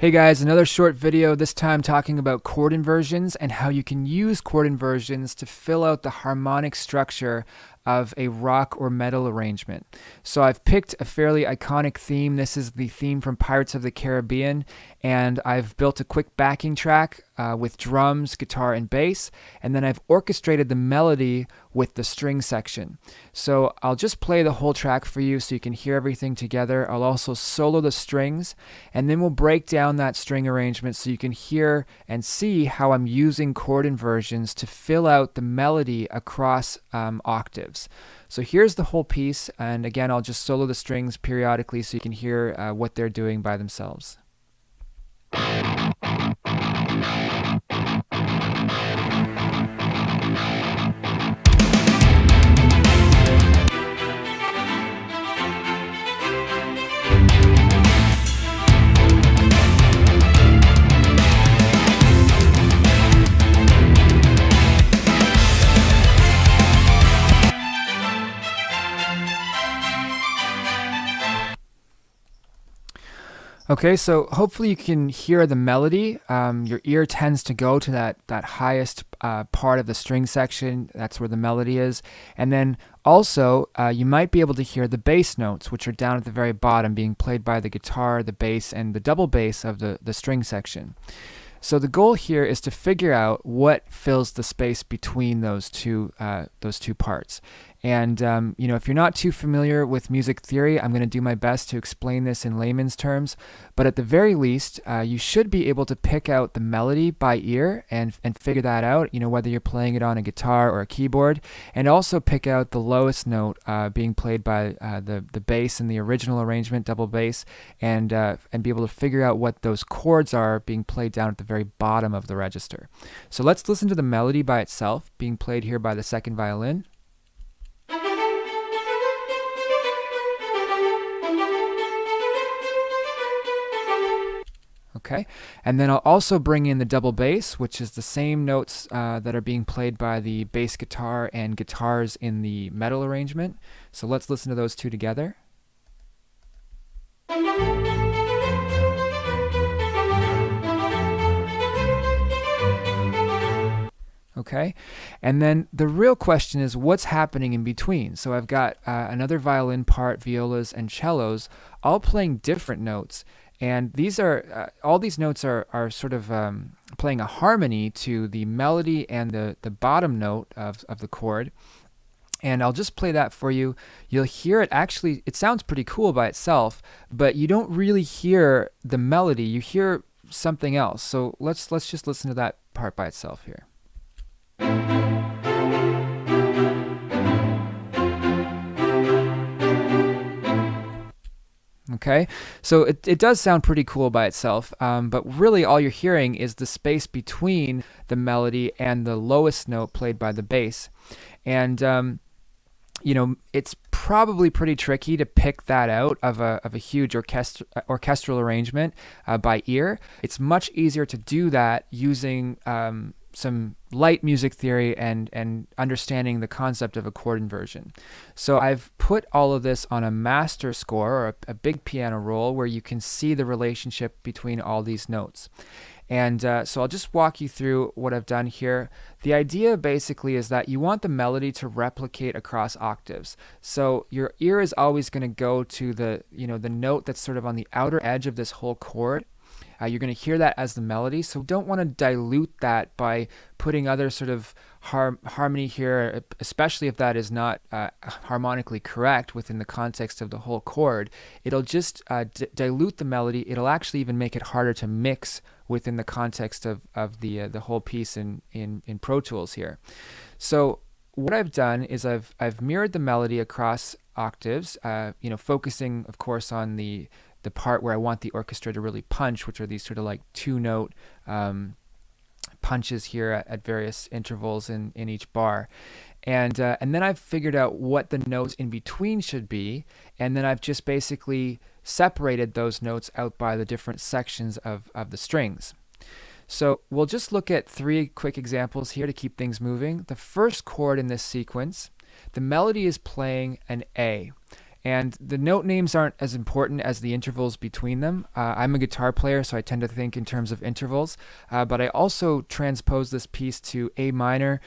Hey guys, another short video, this time talking about chord inversions and how you can use chord inversions to fill out the harmonic structure of a rock or metal arrangement. So I've picked a fairly iconic theme. This is the theme from Pirates of the Caribbean, and I've built a quick backing track with drums, guitar, and bass, and then I've orchestrated the melody with the string section. So I'll just play the whole track for you so you can hear everything together. I'll also solo the strings, and then we'll break down that string arrangement so you can hear and see how I'm using chord inversions to fill out the melody across octaves. So here's the whole piece, and again I'll just solo the strings periodically so you can hear what they're doing by themselves. Okay, so hopefully you can hear the melody. Your ear tends to go to that highest part of the string section. That's where the melody is. And then also, you might be able to hear the bass notes, which are down at the very bottom, being played by the guitar, the bass, and the double bass of the string section. So the goal here is to figure out what fills the space between those two parts. And if you're not too familiar with music theory, I'm going to do my best to explain this in layman's terms. But at the very least, you should be able to pick out the melody by ear and figure that out. Whether you're playing it on a guitar or a keyboard, and also pick out the lowest note being played by the bass in the original arrangement, double bass, and be able to figure out what those chords are being played down at the very bottom of the register. So let's listen to the melody by itself, being played here by the second violin. Okay, and then I'll also bring in the double bass, which is the same notes that are being played by the bass guitar and guitars in the metal arrangement. So let's listen to those two together. Okay, and then the real question is what's happening in between. So I've got another violin part, violas, and cellos, all playing different notes. And these are all these notes are sort of playing a harmony to the melody and the bottom note of the chord. And I'll just play that for you. You'll hear it actually, it sounds pretty cool by itself, but you don't really hear the melody. You hear something else. So let's just listen to that part by itself here. Okay, so it does sound pretty cool by itself, but really all you're hearing is the space between the melody and the lowest note played by the bass. And it's probably pretty tricky to pick that out of a huge orchestral arrangement by ear. It's much easier to do that using some light music theory and understanding the concept of a chord inversion. So I've put all of this on a master score, or a big piano roll, where you can see the relationship between all these notes. And so I'll just walk you through what I've done here. The idea basically is that you want the melody to replicate across octaves. So your ear is always going to go to the note that's sort of on the outer edge of this whole chord. You're going to hear that as the melody, so don't want to dilute that by putting other sort of harmony here, especially if that is not harmonically correct within the context of the whole chord. It'll just dilute the melody. It'll actually even make it harder to mix within the context of the whole piece in Pro Tools here. So what I've done is I've mirrored the melody across octaves, focusing of course on the part where I want the orchestra to really punch, which are these sort of like two-note punches here at various intervals in each bar. And then I've figured out what the notes in between should be, and then I've just basically separated those notes out by the different sections of the strings. So we'll just look at three quick examples here to keep things moving. The first chord in this sequence, the melody is playing an A. And the note names aren't as important as the intervals between them. I'm a guitar player, so I tend to think in terms of intervals, but I also transpose this piece to A minor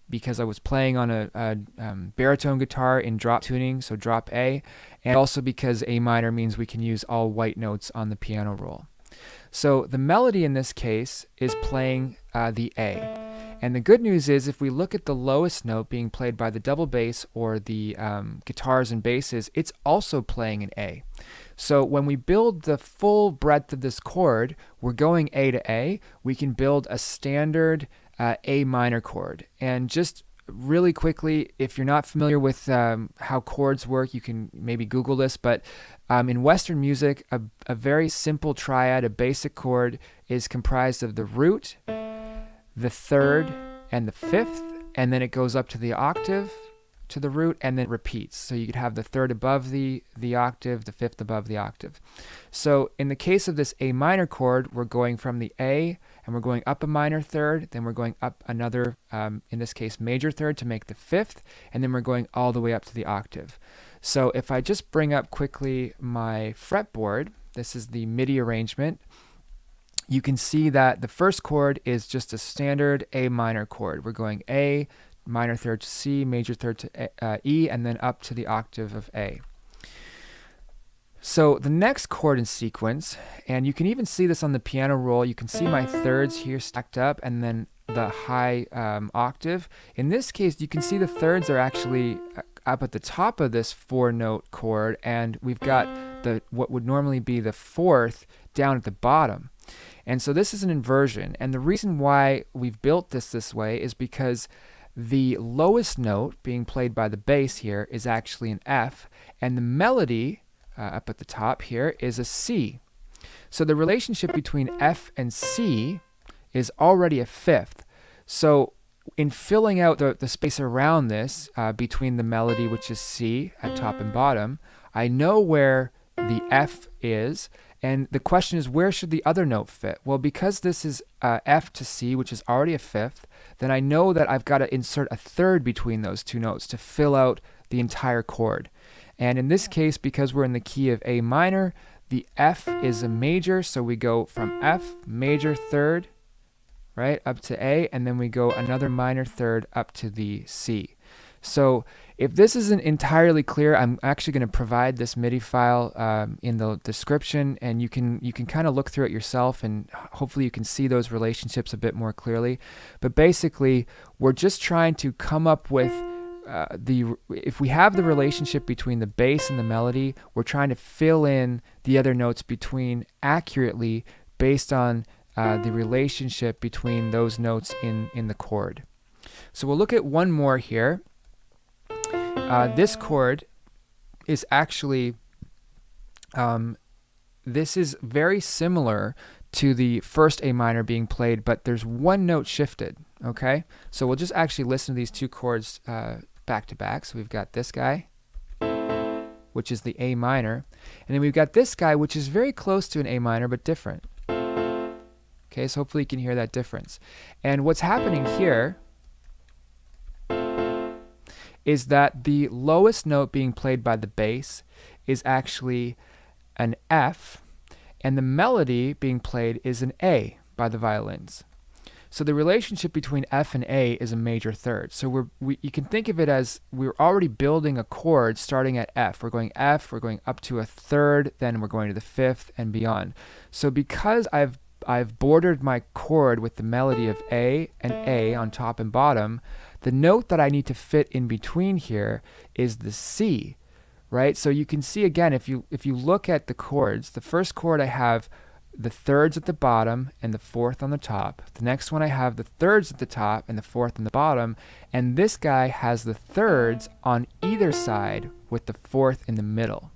because I was playing on a baritone guitar in drop tuning, so drop A, and also because A minor means we can use all white notes on the piano roll. So the melody in this case is playing the A. And the good news is if we look at the lowest note being played by the double bass or the guitars and basses, it's also playing an A. So when we build the full breadth of this chord, we're going A to A, we can build a standard A minor chord. And just really quickly, if you're not familiar with how chords work, you can maybe Google this, but in Western music, a very simple triad, a basic chord, is comprised of the root, the third, and the fifth, and then it goes up to the octave, to the root, and then repeats. So you could have the third above the octave, the fifth above the octave. So in the case of this A minor chord, we're going from the A, and we're going up a minor third, then we're going up another, in this case, major third to make the fifth, and then we're going all the way up to the octave. So if I just bring up quickly my fretboard, this is the MIDI arrangement, you can see that the first chord is just a standard A minor chord. We're going A, minor third to C, major third to E, and then up to the octave of A. So the next chord in sequence, and you can even see this on the piano roll, you can see my thirds here stacked up and then the high octave. In this case, you can see the thirds are actually up at the top of this 4-note chord, and we've got what would normally be the fourth down at the bottom. And so this is an inversion, and the reason why we've built this way is because the lowest note being played by the bass here is actually an F, and the melody up at the top here is a C. So the relationship between F and C is already a fifth. So in filling out the space around this between the melody, which is C at top and bottom, I know where the F is, and the question is, where should the other note fit? Well, because this is F to C, which is already a fifth, then I know that I've got to insert a third between those two notes to fill out the entire chord. And in this case, because we're in the key of A minor, the F is a major, so we go from F, major third, right, up to A, and then we go another minor third up to the C. So if this isn't entirely clear, I'm actually going to provide this MIDI file in the description, and you can kind of look through it yourself, and hopefully you can see those relationships a bit more clearly. But basically, we're just trying to come up with if we have the relationship between the bass and the melody, we're trying to fill in the other notes between accurately based on the relationship between those notes in the chord. So we'll look at one more here. This chord is actually, this is very similar to the first A minor being played, but there's one note shifted, okay? So we'll just actually listen to these two chords back to back. So we've got this guy, which is the A minor, and then we've got this guy, which is very close to an A minor, but different. Okay, so hopefully you can hear that difference. And what's happening here is that the lowest note being played by the bass is actually an F, and the melody being played is an A by the violins. So the relationship between F and A is a major third. So you can think of it as we're already building a chord starting at F. We're going F, we're going up to a third, then we're going to the fifth and beyond. So because I've bordered my chord with the melody of A and A on top and bottom, the note that I need to fit in between here is the C, right? So you can see again, if you look at the chords, the first chord I have the thirds at the bottom and the fourth on the top. The next one I have the thirds at the top and the fourth on the bottom, and this guy has the thirds on either side with the fourth in the middle.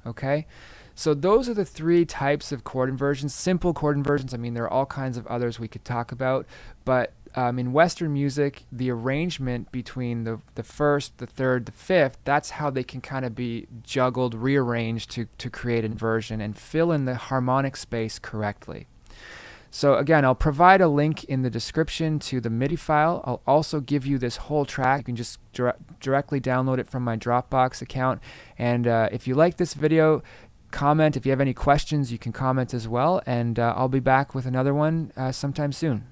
Okay? So those are the three types of chord inversions, simple chord inversions. I mean, there are all kinds of others we could talk about, but in Western music, the arrangement between the first, the third, the fifth, that's how they can kind of be juggled, rearranged to create inversion and fill in the harmonic space correctly. So again, I'll provide a link in the description to the MIDI file. I'll also give you this whole track. You can just directly download it from my Dropbox account. And if you like this video, comment. If you have any questions, you can comment as well. And I'll be back with another one sometime soon.